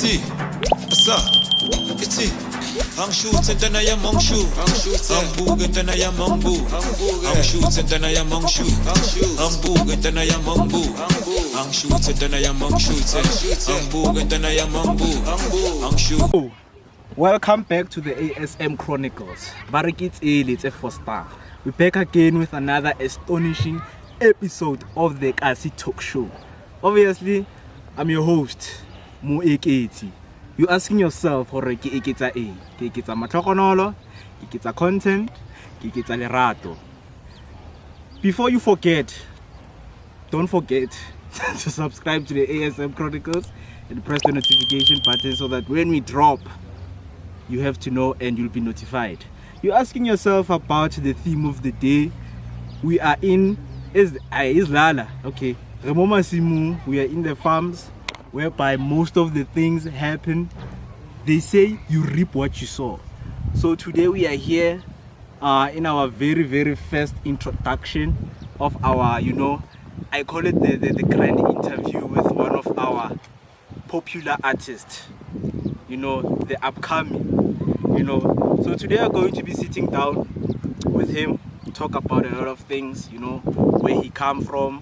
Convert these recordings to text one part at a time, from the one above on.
Moeketsi, asa, Moeketsi. Hang shoots and then I am on shoot. Hang boog and then I am on boo. Hang shoots and then I am on shoot. Hang boog and then I am on boo. Hang shoots and then I am on shoots. Hang boog and then I am on boo. Hang shoot. Welcome back to the ASM Chronicles. It's a 4-star. We're back again with another astonishing episode of the KTS Talk Show. Obviously, I'm your host, Moeketsi. You're asking yourself, hore ke eketsa eng? Ke eketsa matlhogonolo, ke eketsa content, ke eketsa lerato. Before you forget, don't forget to subscribe to the ASM Chronicles and press the notification button so that when we drop, you have to know and you'll be notified. You're asking yourself about the theme of the day. We are in Lala. Okay. We are in the farms whereby most of the things happen. They say you reap what you sow. So today we are here in our very first introduction of our, I call it the grand interview with one of our popular artists, the upcoming, So today we're going to be sitting down with him, talk about a lot of things, where he come from,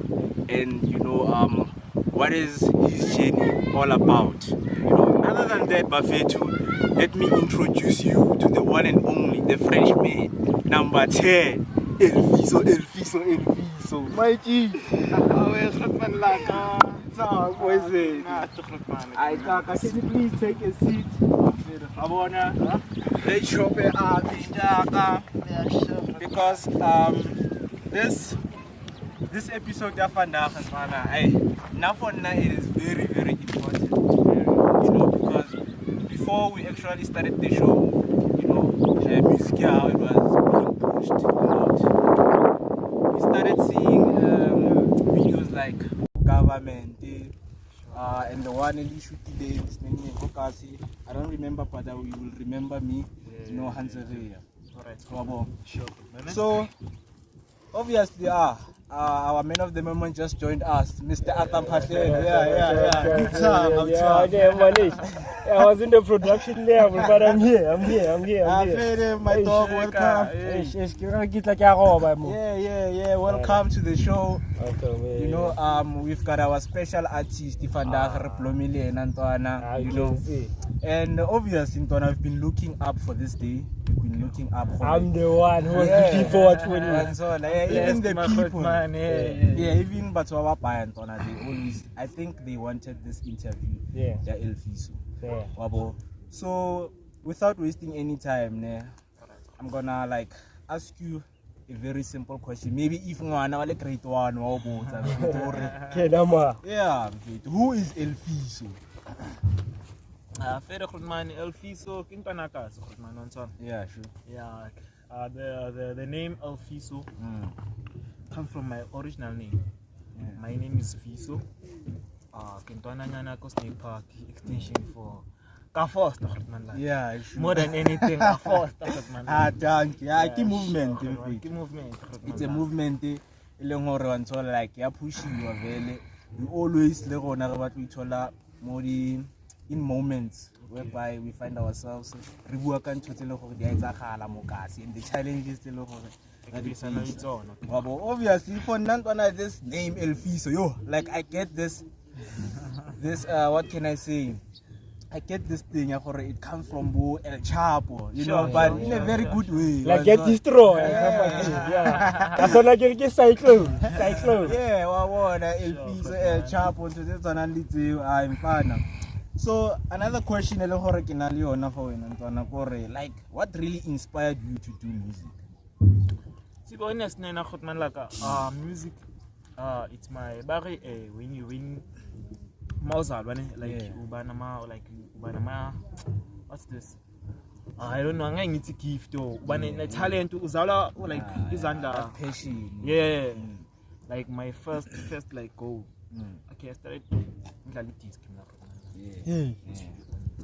and what is his journey all about. Other than that, Bafetu, let me introduce you to the one and only, the Frenchman, number 10, Fiiso Fiiso. Mikey, can you please take a seat? Because this episode of it is very important, because before we actually started the show, music, how it was being pushed out. We started seeing videos like government and the one in issue today, I don't remember, but you will remember me, Hanseria. Alright, sure. So obviously, our man of the moment just joined us, Mr. Arthur Mphahlele. Yeah. Good time. I was in the production level, but I'm here. My dog, welcome. Yeah. Welcome to the show. We've got our special artist, and obviously, I've been looking up for this day. I'm the one who was looking forward to it. Even the people, even but they always, I think they wanted this interview. Yeah. Fiiso. So without wasting any time, I'm gonna ask you a very simple question. Maybe if grade 1 yeah, who is Fiiso? Fiiso Yeah, sure. Yeah, the name Fiiso comes from my original name. Yeah. My name is Fiiso. Park extension for Yeah, sure. More than anything, Thank you. Key movement. It's a movement. We always more in moments whereby we find ourselves and the challenges that we face. Obviously, for none of this name Fiiso, I get this what can I say? I get this thing, it comes from El Chapo, but in a very good way. Like get destroyed. Yeah. That's what I get cyclone. Yeah, El Fiiso, El Chapo, I'm fine. So another question, what really inspired you to do music? To be honest, music, it's my when you win Mausal, what's this? I don't know. I need to give to when talent uzala is under passion. Yeah, like my first goal. Okay, I started.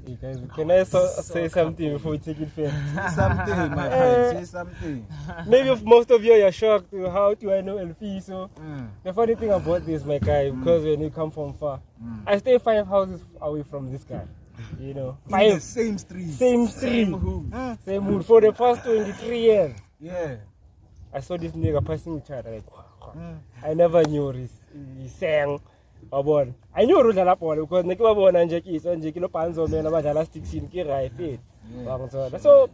Hey guys, can I say something before we take it fair? Something, my friend. Say something. Maybe most of you are shocked. How do I know Fiiso? The funny thing about this, my guy, because when you come from far, I stay 5 houses away from this guy. you know, In the same street. same street, hood. same hood for the past 23 years. Yeah. I saw this nigga passing each other like, I never knew he sang. I knew Rudala Paul because Nikiwa and Jackie is on Jackie Panzo man about elastic scene. So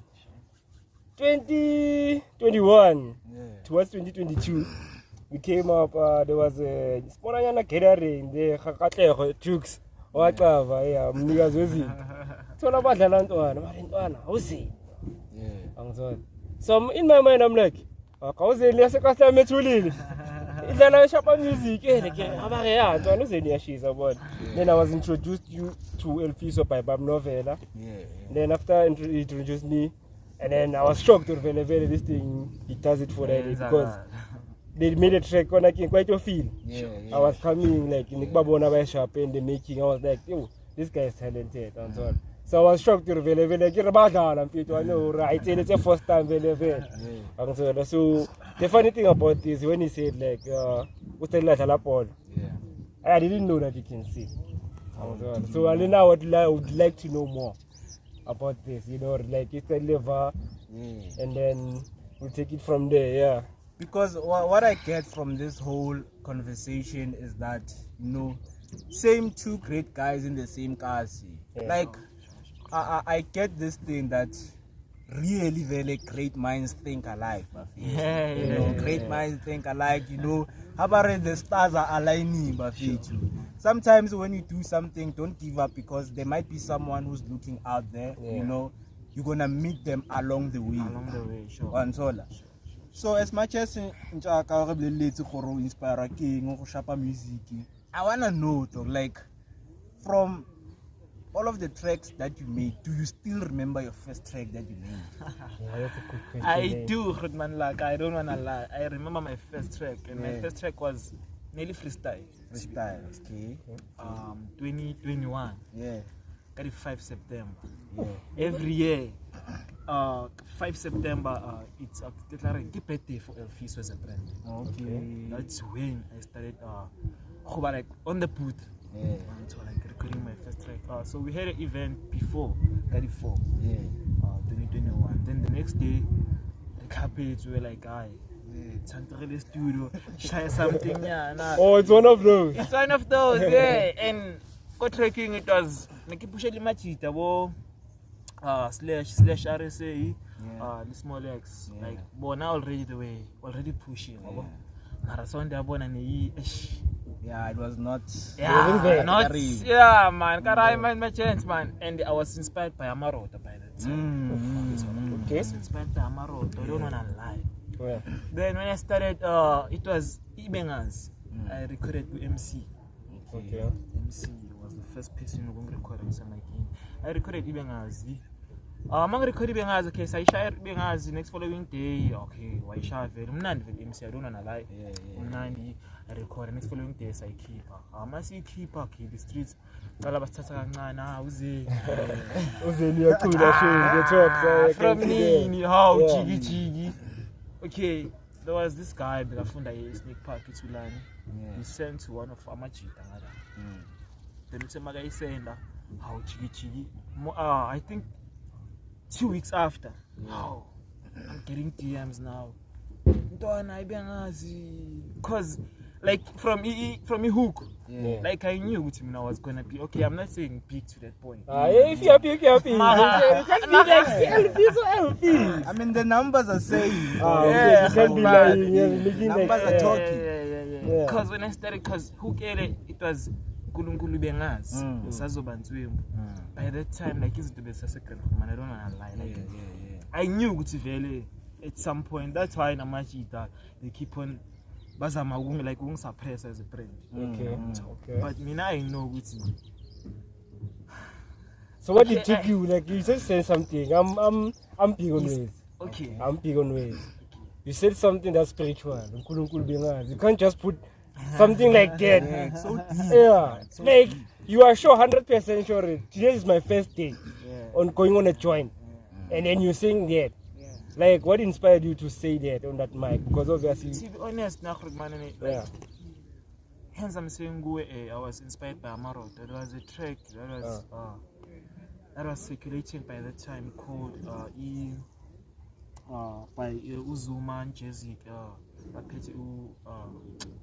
2021 towards 2022 we came up, there was a Sponayana gathering, the Hakate Jukes or whatever, yeah, Mnigazuzi. So about the land one, how's it? So in my mind, I'm like, how's it? Let's go to Metulil. It's a shop of music. Then I was introduced you to El Fiiso by Bab Novella. Then after he introduced me, and then I was shocked to reveal this thing. He does it for that because they made a track on quite a feel. I was coming like in Babona shop and the making. I was like, yo, this guy is talented and so on. So I was shocked to reveal and people I know right. It's the first time so the funny thing about this when he said like I didn't know that you can see. So I now would like to know more about this, you know, like it's a lever and then we'll take it from there, yeah. Because what I get from this whole conversation is that, you know, same two great guys in the same car. Like I get this thing that really very great minds think alike. Great minds think alike, you know. How about the stars are aligning, sometimes when you do something, don't give up because there might be someone who's looking out there, you know. You're gonna meet them along the way. So as much as inspire music, I wanna know though, like from all of the tracks that you made, do you still remember your first track that you made? That's a good question. I do, Goodman, like I don't wanna lie. I remember my first track, and my first track was nearly freestyle. Freestyle, okay. 2021. Yeah. 5 September. Every year, 5 September, it's a birthday for El Fiiso as a brand. Okay. That's when I started like on the booth. So like recording my first track. So we had an event before 2021. Then the next day, the carpets were like, Santarele studio, share something, Oh, it's one of those. It's one of those, yeah. And for tracking, it was Nakipusheli Machita, slash RSA, the small X. Like, but now already pushing. Yeah, it was not. Yeah, man. My chance, man. And I was inspired by Amarota by that time. Okay. I was inspired by Amarota. I don't want to lie. Then when I started, it was Ibengas. I recorded with MC. Okay. MC was the first person who recorded with my king. I recorded Ibengas. I'm recording Ibengas. Okay, so I share Ibengas the next following day. Okay, why share very much with MC? I don't want to lie. I record the next following day. I keep the streets. From Nini, how Chigi. Okay, there was this guy that I found a snake park in Tulani. He sent to one of Amachita. Then it's a guy saying that how Chigi. I think 2 weeks after. How I'm getting DMs now. Because like from hook, like I knew what I was gonna be. Okay, I'm not saying big to that point. If you're happy. I mean, the numbers are saying. Numbers are talking. Because when I started, because hook it was Kulungulu Bengas, by that time, like it's the best second man. I don't wanna lie. Like I knew what at some point. That's why in Amachita they keep on. Like won't suppress as a brand. Okay. But me now I know what's. So what did you do? Like you just said something. I'm big on ways. Okay. I'm big on ways. You said something that's spiritual. You can't just put something like that. So deep. So like deep. You are sure 100% sure today is my first day on going on a joint, and then you saying that. Like, what inspired you to say that on that mic? Because obviously, to be honest, hence I'm saying I was inspired by Amarot. There was a track that was that was circulating by that time called by Uzuma and Jezik.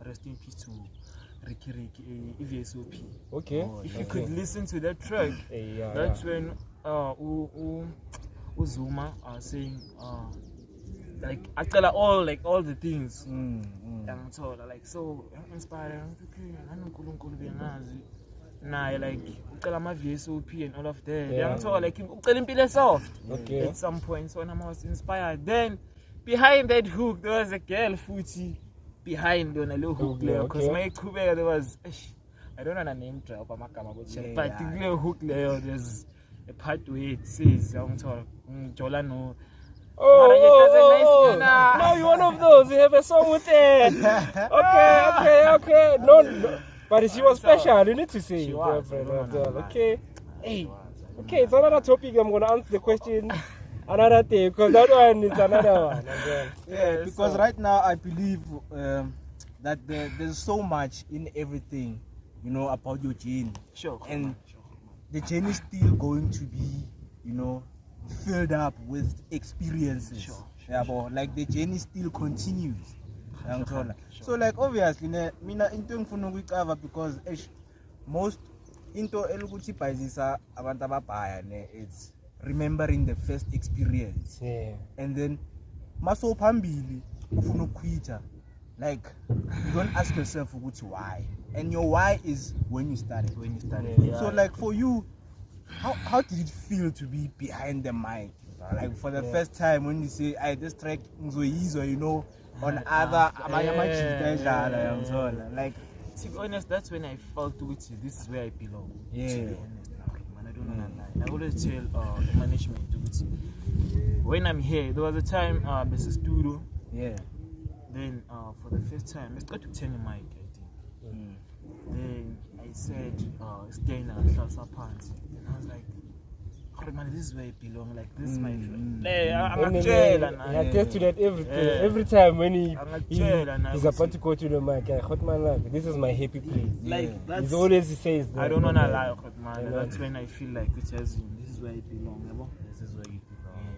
Rest in peace to Ricky EVSOP. Okay. If you could listen to that track, that's when Uzuma are saying like I tell her all the things. And so like so inspiring. Nah, like ucela VSOP and all of that. Yeah. So like ucela impilo soft. Okay. At some point, so I was inspired. Then behind that hook, there was a girl footy behind on a little hook there. Because my Kubera there was I don't know the name drop but the little hook there there's a part where it says Jolano. Oh, now you're one of those. You have a song with it. Okay. No. But she was special. You need to say it. Okay. Hey. Okay, it's another topic. I'm gonna answer the question another day because that one is another one. Yeah, because right now I believe that there's so much in everything, you know, about your journey. Sure. And the journey is still going to be, you know, filled up with experiences. Sure. Yeah, but like the journey still continues. So like obviously mina into engifuna ukuyicava because most into elukuthi bhayizisa abantu ababhaya it's remembering the first experience. Yeah. And then maso phambili ufuna ukuquita, like you don't ask yourself ukuthi why, and your why is when you started. Yeah. So like for you, how did it feel to be behind the mic, like for the first time when you say this track ngizoyizwa, you know, on other like to be honest, that's when I felt this is where I belong. Yeah. To be honest, I don't know lie. I always tell the management when I'm here, there was a time there's a studio. Yeah. Then for the first time let's go to turn the mic, I think. Then I said stay now, pants. And I was like, oh man, this is where I belong, like this is my I'm a jail and I attest to that every time when he's about to go to the mic, this is my happy place. Like that's he's always says that. I don't know lie, man. That's when I feel like it tells him this is where I belong. This is where you belong.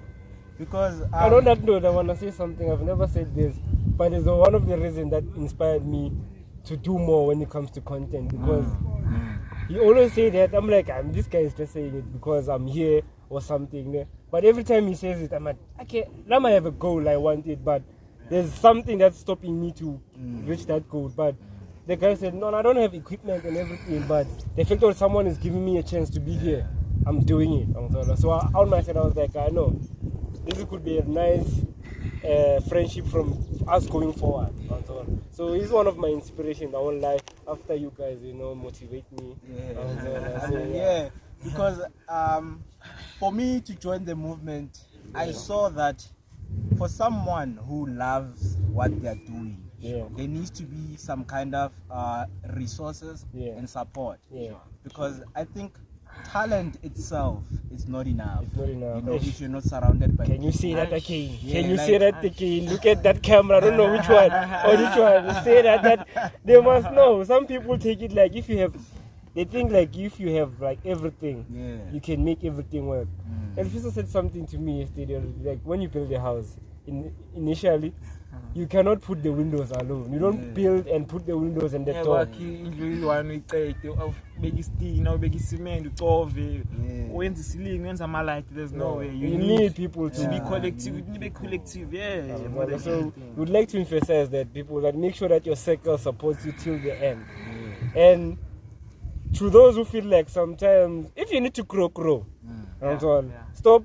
Because I on that note I wanna say something. I've never said this, but it's one of the reasons that inspired me to do more when it comes to content, because he always say that I'm like, this guy is just saying it because I'm here or something. But every time he says it, I'm like, okay, now I have a goal, I want it, but there's something that's stopping me to reach that goal. But the guy said, no, I don't have equipment and everything, but the fact that someone is giving me a chance to be here, I'm doing it. So on my side, I was like, I know this could be a nice friendship from us going forward. So he's one of my inspirations. I won't lie. After you guys, you know, motivate me. Yeah, because for me to join the movement, I saw that for someone who loves what they're doing, there needs to be some kind of resources and support. Because I think talent itself is not enough. It's not enough. You know, if you're not surrounded by. Can you say that again? Yeah, Can you say that again? Look at that camera. I don't know which one or which one. Say that they must know. Some people take it like they think like if you have like everything, you can make everything work. And Fiiso said something to me yesterday, like when you build a house, initially, you cannot put the windows alone. You don't build and put the windows and the door. There's no way. You need people to be collective. You need to be collective. So we'd like to emphasize that people that make sure that your circle supports you till the end. And to those who feel like sometimes if you need to grow. Stop.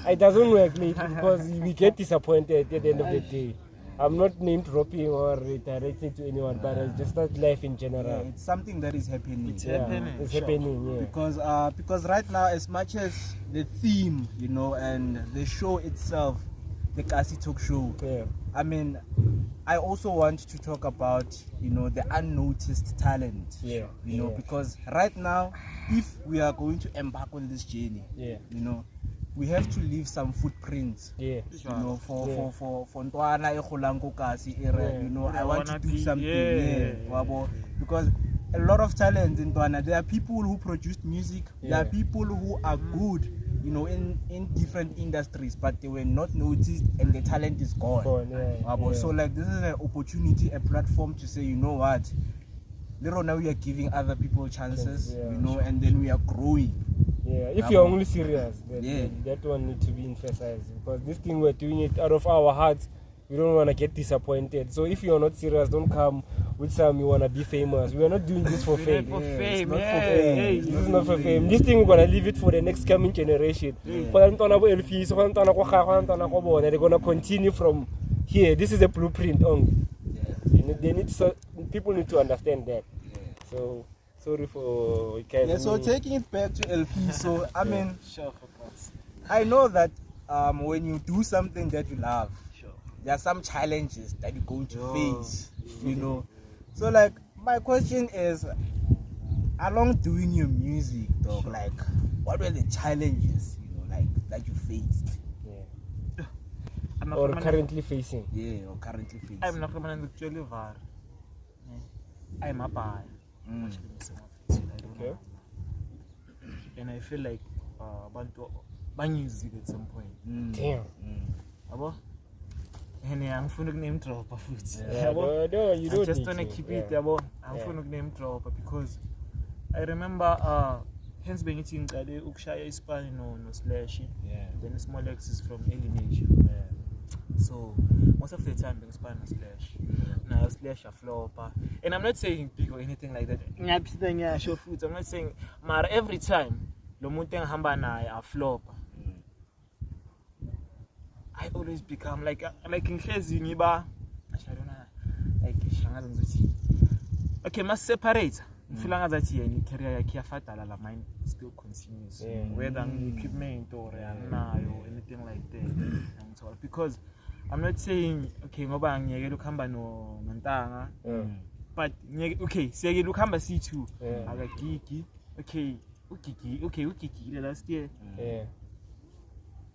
It doesn't work later because we get disappointed at the end of the day. I'm not name dropping or redirecting to anyone, but it's just not life in general. Yeah, it's something that is happening. It's happening. Because right now, as much as the theme, you know, and the show itself, the Kasi Talk Show. I mean, I also want to talk about, you know, the unnoticed talent. You know, because right now, if we are going to embark on this journey, you know, we have to leave some footprints. You know, for Ntwana Ekholango Kasi area. You know, I want to do something. Because a lot of talent in Ghana. There are people who produce music. There are people who are good, you know, in different industries, but they were not noticed and the talent is gone. So like this is an opportunity, a platform to say, you know what, little now we are giving other people chances, you know, and then we are growing. Yeah, if you're only serious, then that one needs to be emphasized, because this thing we're doing it out of our hearts. We don't want to get disappointed. So if you're not serious, don't come with some you want to be famous. We are not doing this for fame. This is not for fame. This thing we're going to leave it for the next coming generation. They're going to continue from here. This is a blueprint only. People need to understand that. So sorry for so taking it back to Fiiso, I mean, I know that when you do something that you love, there are some challenges that you're going to face, you know. So like my question is, along doing your music, dog, like what were the challenges, you know, like that you faced? Or currently facing? Or currently facing. I'm not actually var. I'm a buyer. Okay. And I feel like music at some point. Damn. And I'm going to name drop of it. You don't just want to keep it. I'm going to name drop because I remember hence being eating the Ukshaya Spanish no slash. Then the small X is from Elinage. So most of the time being Spanish slash. Now slash a flopper. And I'm not saying big or anything like that. I'm not saying every time Lomunteng Hambana a flopper. I always become like in Khezi Niba. I don't know. Okay, must separate. Feeling as that any career la mine still continues. Whether equipment or anything like that. Because I'm not saying okay, ngoba ngiyeke ukhamba no Mantanga. But okay, say ukhamba C2. Aga gigi. Okay, ukiki last year.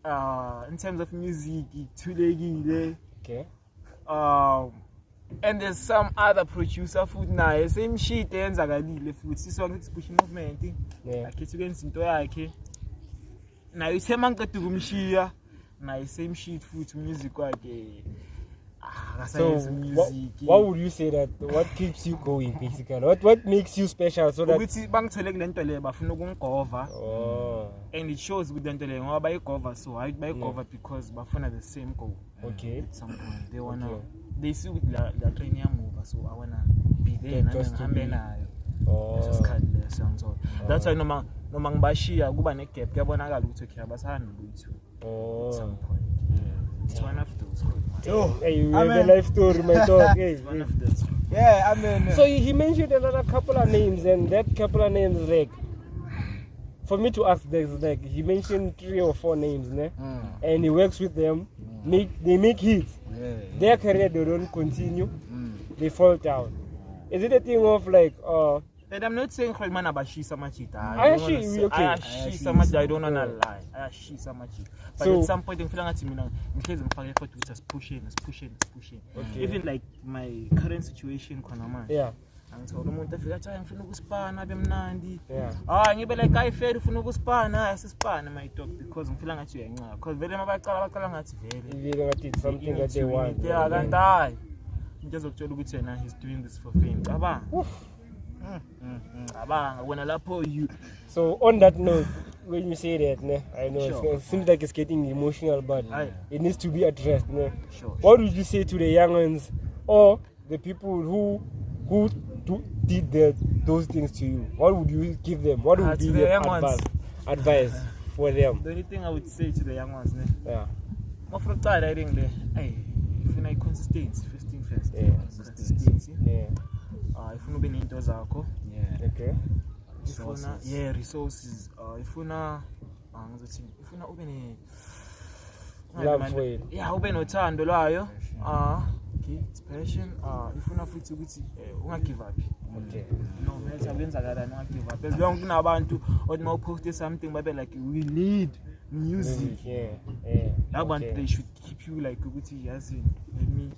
In terms of music, okay. And there's some other producer food now. Same shit ends agalile food. This song is pushing movement. Akhethu kwenza into yakhe. Na uthema ngiqeda ukumshiya. Na same shit food music kwakhe. So what would you say that what keeps you going basically? What makes you special so that bangithole kule nto le bafuna ukungikova. And it shows with the nto le ngoba bayikova, so I bayikova because bafuna the same goal. Okay. At some point they wanna they see with la train move, so I wanna be there and ngihambe nayo. Just cut the song so. That's why noma ngibashiya kuba ne gap kuyabonakala ukuthi okay abasahani lutho. At some point. It's one of those. Hey, you have a life story, my dog. Hey, one of those. Yeah, I mean. So he mentioned another couple of names, and that couple of names, like, for me to ask, there's like he mentioned 3 or 4 names, and he works with them. They make hits. Their career they don't continue. They fall down. Is it a thing of like And I'm not saying man about she so much it. I so much I don't wanna lie. I she so much it. But at some point I'm feeling at me now in case I'm fighting for Twitter pushing. Okay. Even like my current situation man. Yeah. And so umuntu afika athi ngifuna ukuspana bemnandi. Yeah. Ngibe like I fair ufuna ukuspana asispana my dog because ngifila ngathi uyanqa because vele mabaqala ngathi vele it's something that they want. Yeah, kanti hayi. Into ezokutshela ukuthi yena he's doing this for fame. Cabanga. So on that note, when you say that, I know it seems like it's getting emotional, but it needs to be addressed. Sure. What would you say to the young ones or the people who did those things to you? What would you give them? What would be your advice for them? The only thing I would say to the young ones, yeah. If you like consistency, first thing first. Yeah. Consistency. Yeah. If you know into zako, okay. Resources. If you know open love for it. Yeah, open uthando lwayo. Okay, it's passion. If you know futhi ukuthi ungagive up. Okay. No, manje akwenzakala ungagive up. As long kunabantu othi mawupost something babe like we need music. Yeah. Abantu they should keep you like ukuthi yazi let me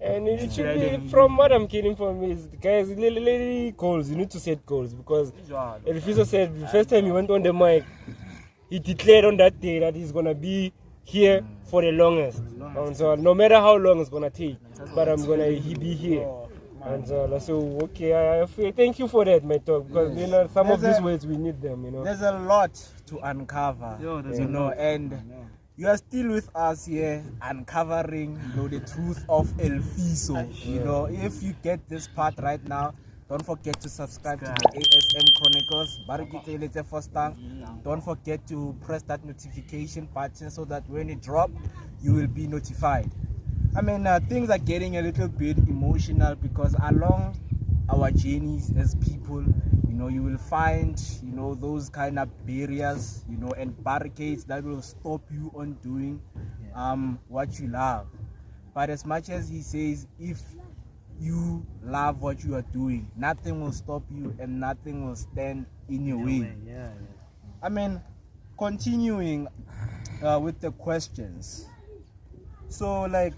And it should be, from what I'm getting from is, guys, literally goals. You need to set goals because El Fiiso said the first time he went on the mic, he declared on that day that he's gonna be here for the longest. And so no matter how long it's gonna take, but he be here. And so okay, I feel, thank you for that, my talk, because you know some of these words we need them. You know, there's a lot to uncover. And you are still with us here, uncovering, the truth of El Fiiso. You know, if you get this part right now, don't forget to subscribe to the ASM Chronicles. Don't forget to press that notification button so that when it drops, you will be notified. I mean, things are getting a little bit emotional because along our journeys as people, you will find, those kind of barriers, and barricades that will stop you on doing what you love. But as much as he says, if you love what you are doing, nothing will stop you and nothing will stand in your way. I mean, continuing with the questions. So, like,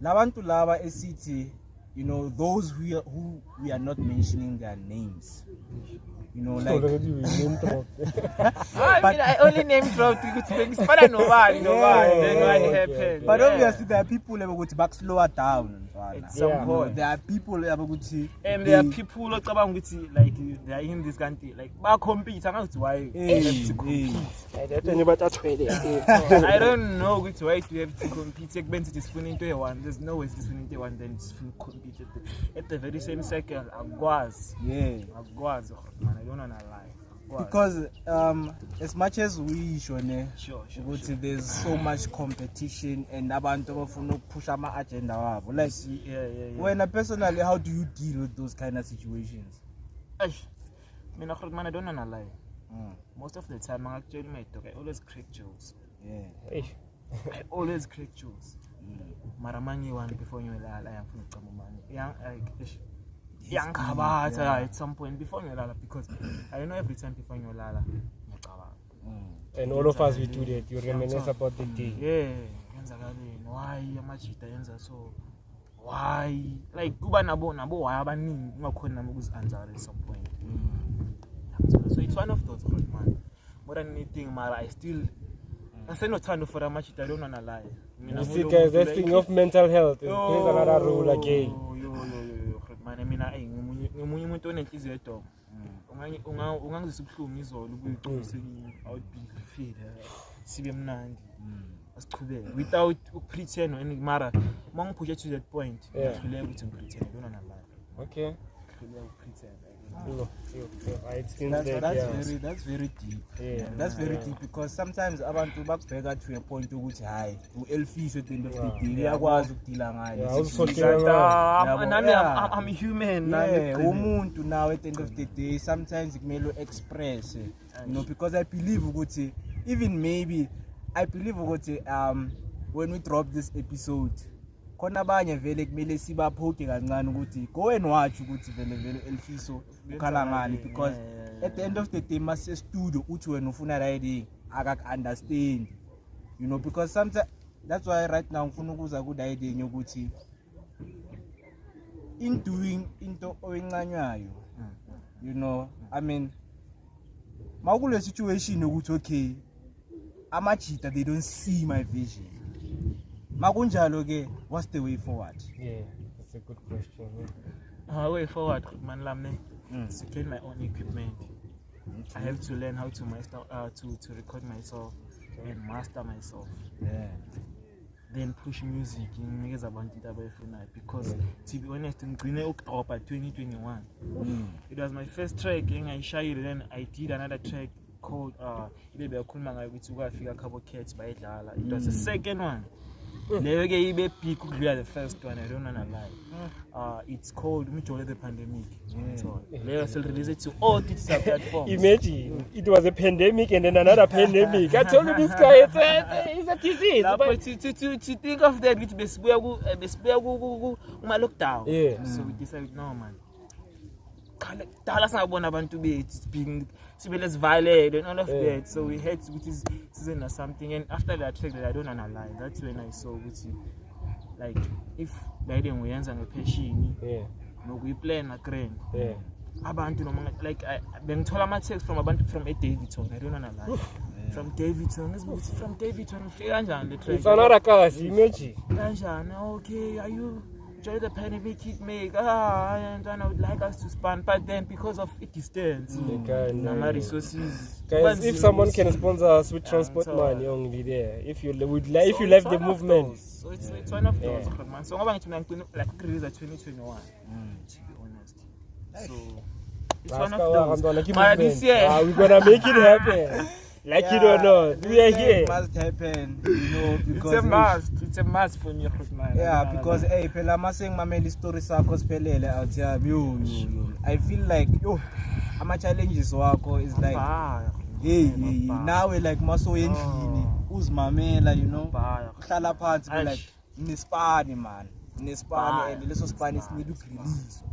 Labantu Lava City, those who we are not mentioning their names. Like I only name dropped but nobody. But obviously there are people who go to back slower down at some point. There are people who go to and there are people who like they are in this country like back compete. I don't know why I don't know which way to have to compete. There's no way it's winning one, then it's compete at the very same second. Man, I don't wanna lie. Because as much as we there's so much competition and abantu bafuna push ama agenda wabo. Like when personally, how do you deal with those kind of situations? I don't wanna lie. Most of the time I actually I always crack jokes. I always crack jokes. Maramanyi one before you lie, I am from at some point before you lala, because I don't know every time before you lala. And all of us we do that. You reminisce about the day. Why so? Why? Like kuba nabo why abaningi ngakhona ukuzanza at some point. So it's one of those good man. More than anything, Mara, I say no time for a match. I don't wanna lie. You see, guys, that thing of mental health is another rule again. I mean, ngomunye umuntu onenhliziyo edoma ungangizisa ubuhlungu izolo ubuyiqinise awubifile sibe mnandi asiqhubeke without pretend and mara mangiphushe to that point ngihluleka ukuthi ngipretend don't wanna lie. Okay, pretend. That's very deep. That's very deep because sometimes abantu bakubheka to a point ukuthi hayi El Fiiso at the end of the day uyakwazi ukudila ngayo. I'm a human. Umuntu now at the end of the day sometimes kumele express, because I believe ukuthi even maybe I believe ukuthi when we drop this episode khona abanye vele kumele sibaphoke kancane ukuthi go and watch ukuthi vele El Fiiso ukhala ngani, because at the end of the day mase studio uthi wena ufuna riding understand, because sometimes that's why right now ngifuna ukuza ku riding ukuthi in doing into oyincanywayo, I mean makule situation ukuthi okay amajita they don't see my vision. Makunjalo ke, what's the way forward? Yeah, that's a good question. Way forward, man, lamne. To get my own equipment. I have to learn how to master, to record myself and master myself. Then push music in niggas because to be honest, in Green Oak Top at 2021, it was my first track, and I shy. Then I did another track called it was the second one. The first one, I don't wanna lie. It's called the Pandemic. They still release it to all digital platforms. Imagine it was a pandemic and then another pandemic. I told you this guy it's a disease. But to think of that with lockdown. Yeah. So we decided no man. Abantu it's being less violent and all of that. So we had which is season or something, and after that track that I don't wanna lie, that's when I saw which like if guiding uyenza ngepassion Yeah. nokuyiplan agree Yeah. abantu noma like bengithola ama text from abantu from eDavidson I don't know la from Davidson from Davidson ufika kanjani le track It's another cause, imagine. kanjani okay are you enjoy the pandemic hit make and I would like us to span but then because of distance nama resources Guys, if someone can sponsor us with transport money only there, if you would like, if you like the movement, so it's one of those man so ngoba ngithi mina like release 2021 to be honest so it's one of those but this year we're gonna make it happen. Like it or not, we are here. It must happen, you know, because it's a must for me, man. Yeah, because hey, phela maseng mameli story sakho siphelele out here. I feel like ama challenges wakho is like hey nawe like maso endlini uzimamela, you know, uhlala phansi be like nispani man, nispani and leso spani sinid ukurelease.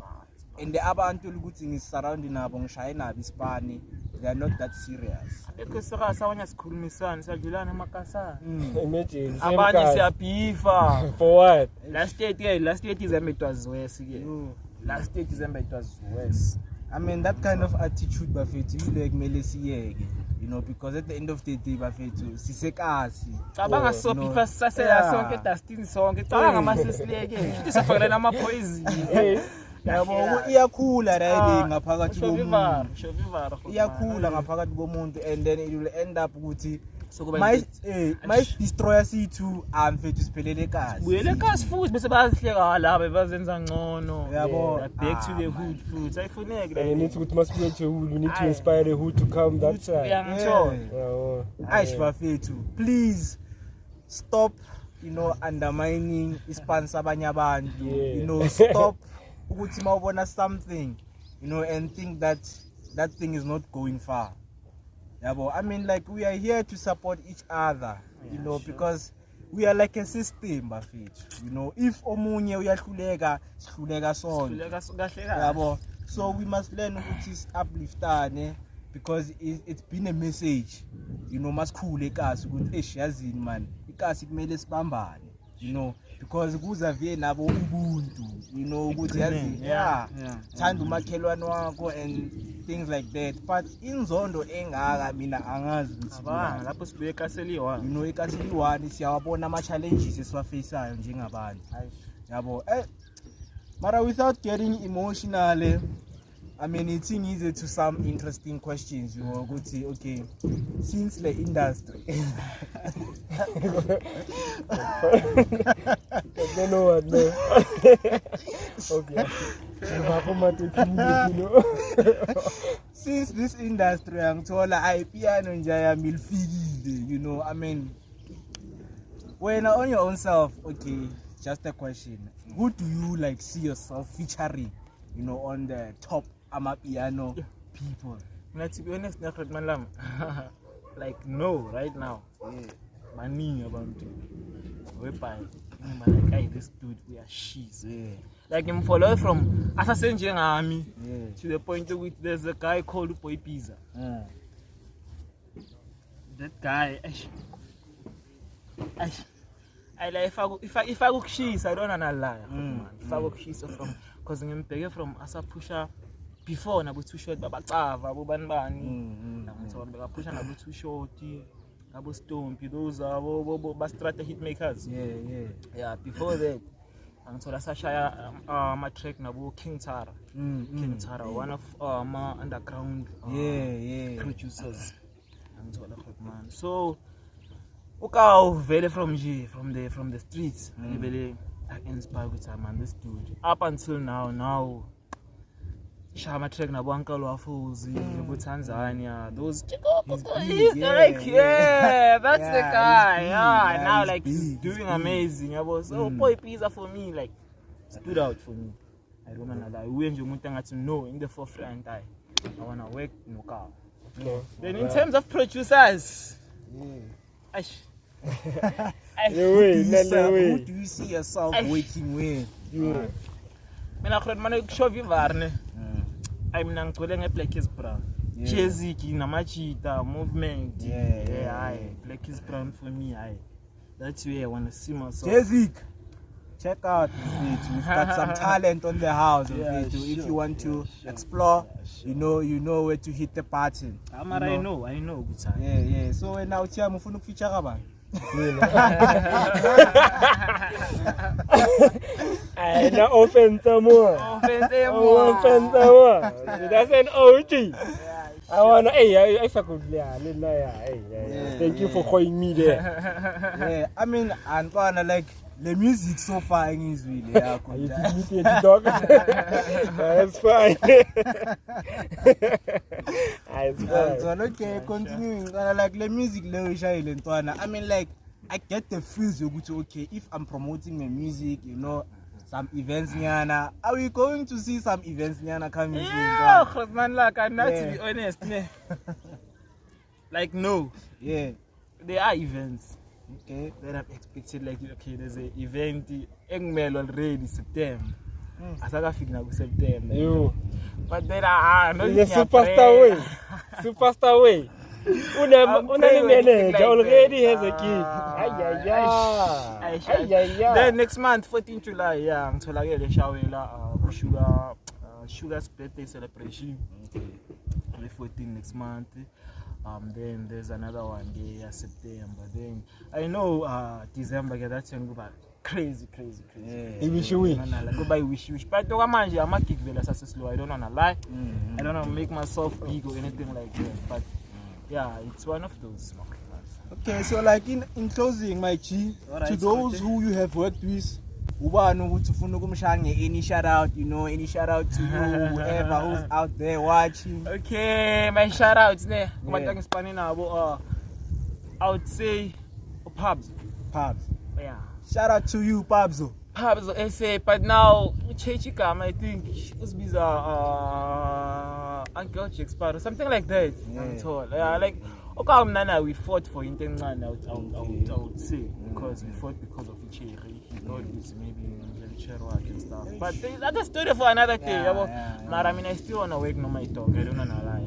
And the abantu ukuthi ngisurround nabo ngishaye nabo ispani. They are not that serious. Because abanye sikhulumisana siyadlulana emakasana. Imagine. Abanye siyabifa. For what? Last year December it was worse again. Last year December it was worse. I mean that kind of attitude bafethu you like mele siyeke, you know, because at the end of the day bafethu sisekasi. Cabanga sobifa sasela sonke dustin sonke. Cabanga masisileke. Sifakela nama poison. Yabo iyakhula right ngaphakathi komuntu. Iyakhula ngaphakathi komuntu and then it will end up ukuthi my destroyer C2 amfethu siphelele kazi. Buyele kazi futhi bese bazihleka laba bazenza ngcono. Yabo back to the hood futhi ayifuneki like. And it must be to hood. We need to inspire the hood to come that side. Aish bafethu, please stop, you know, undermining ispan sabanye abantu. You know, stop ukuthi mawubona something, you know, and think that that thing is not going far. Yabo, I mean, like we are here to support each other, you know, because we are like a system, bafethu. You know, if omunye uyahluleka, sihluleka sonke. Yabo, so we must learn ukuthi upliftane because it's been a message, you know, masikhule ikasi ukuthi yazini man, ikasi kumele sibambane, you know. Because kuzavie nabo ubuntu, you know, ukuthi yazi thanda umakhelwane wakho and things like that. But inzondo engaka mina angazi ukuthi lapho sibuye ekaseli 1, you know, ekaseli 1 siyawabona ama challenges esiwafaceayo njengabantu, yabo. Mara without getting emotional, I mean, it's easy to some interesting questions, you know, okay, since the industry. I don't know what, no. Okay. Since this industry, I'm told I piano njaya milfigile, you know, I mean, when on your own self, okay, just a question. Who do you like see yourself featuring, you know, on the top amapiano people? To be honest, like no, right now, maningi abantu whereby like hey, this dude we are she's like him follow from asasenjengami to the point with there's a guy called Boy Pizza. That guy I like if I go she's I don't wanna lie, man. If I go she's from because ngimbheke from asapusha before nabo too short babacava abo banibani ngithola bekapusha nabo too short abo Stompy those abo ba strata hit makers before that ngithola sashaya ama track nabo King Tara one of ma underground producers ngithola man so ukaw vele from the streets vele inspire with man this dude up until now Shama track na Uncle Wafuzi, Tanzania, those he's like that's the guy. Now like he's doing amazing. I was Boy Pizza for me like stood out for me. I don't know that we enjoy to know in the forefront. I wanna work no car. Then in terms of producers, who do you see yourself working with? Mina khona manje kushovi varne. Mina ngicwele ngeBlack is Brown. Jeziki namachita movement. Black is Brown for me. That's where I want to see myself. Jezik. check out Mfethu. We've got some talent on the house, Mfethu. If you want to explore, you know where to hit the button. I know. Good time. Yeah. So now, Tia, mufuna ukufeature kabani? No offense more. That's an OG. I wanna, I could, thank you for calling me there. Yeah, I mean, and like the music so far is really That's fine. That's fine. So okay, continuing. Like the music, I mean, like I get the feels you go to okay if I'm promoting my music, some events nyana. Are we going to see some events nyana coming soon? Yeah, man, like I'm not to be honest, like no. Yeah. There are events. Okay. That I'm expecting like okay, there's an event in already September. Asaka figure September. You. But there are no superstar way. Una manager already has a kid. Then next month, 14 July, I'm telling you the Sugar's birthday celebration. The 14 next month. Then there's another one day September. Then I know December that's going to go crazy. He wish you win. Go by wish. But I'm a kick vela slow. I don't wanna lie. I don't wanna make myself big or anything like that. But yeah, it's one of those. Okay, so like in closing, my G, to those who you have worked with, any shout out, any shout out to you, whoever who's out there watching. Okay, my shout outs there. I would say Pabs. Yeah. Shout out to you, Pabzo. Pabzo, SA, but now Chechikam, I think it's Uncle Chexparo, something like that. Yeah, like okay, we fought for Inten I would say because we fought because of Cherry. He thought it was maybe work and stuff. But that's a story for another day. But I mean, I still wanna work on my talk. I don't wanna lie.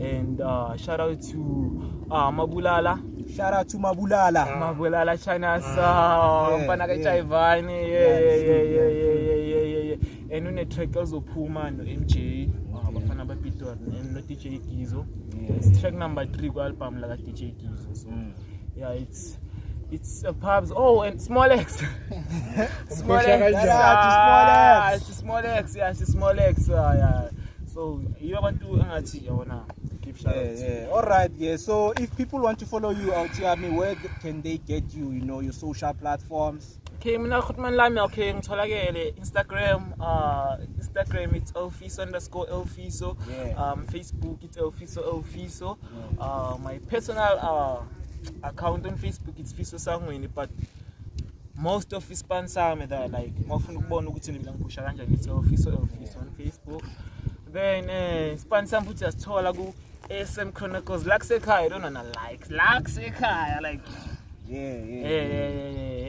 And shout out to Mabulala. Shout out to Mabulala. Mabulala China Mpanaka Chaivani. Yeah. And when the track also Puma and MJ, Bafana Bapito and no DJ Kizo. It's track number 3 album like DJ Kizo. So yeah, it's a pubs. Oh, and Small X. Small X. Yeah. So you want to give shout outs. Yeah. All right. Yeah. So if people want to follow you out here, where can they get you? Your social platforms. Okay, okay, Instagram it's Fiiso_Fiiso. Facebook it's Fiiso. My personal account on Facebook it's Fiiso Sangweni, but most of his sponsor me that like it's Fiiso on Facebook. Then sponsor put us to ASM Chronicles I don't know like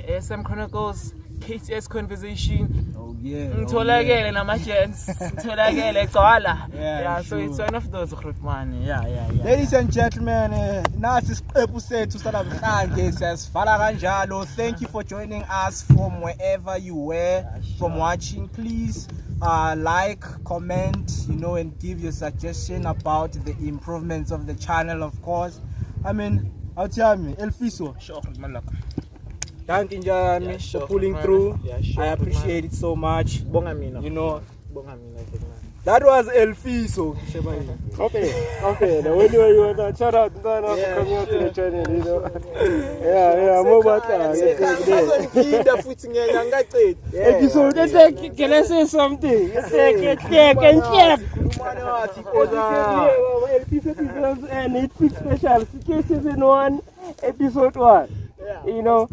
ASM Chronicles, KTS Conversation. Oh yeah. Ntolagele namajens. Ntolagele Xwala. Yeah, so it's one of those man. Yeah. Ladies and gentlemen, nasi isiqephu sethu salamhlanje siyasivala kanjalo. Thank you for joining us from wherever you were from watching. Please like, comment, and give your suggestion about the improvements of the channel, of course. I mean, out here, Fiiso. Sure, man. Thank you, for pulling through. I appreciate it so much. That was Fiiso. Okay. Now when you want to shout out, coming out to the channel, more about that. Episode, can I say something? And it's special. Season 1, episode 1. Still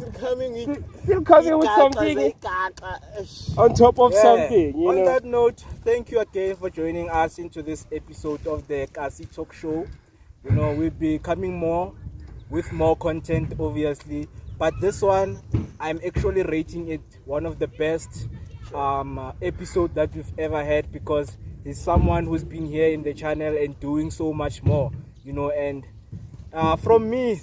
coming with something on top of something. On that note, thank you again for joining us into this episode of the Kasi Talk Show. We'll be coming more with more content, obviously. But this one, I'm actually rating it one of the best episode that we've ever had because he's someone who's been here in the channel and doing so much more. And from me,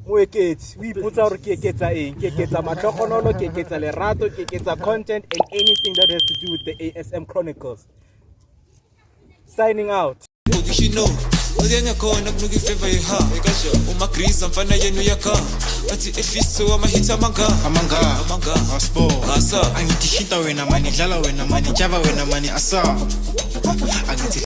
Moeketsi, we put our keketsa eng, keketsa matlogonolo, keketsa lerato, keketsa content, and anything that has to do with the ASM Chronicles. Signing out. Ukishino uyengakhona kunuka ifeva yeha umagriza mfana yenu yakha athi efiso amahitha amanga asbo asa angithi shita wena mani dlala wena mani java wena mani asa angithi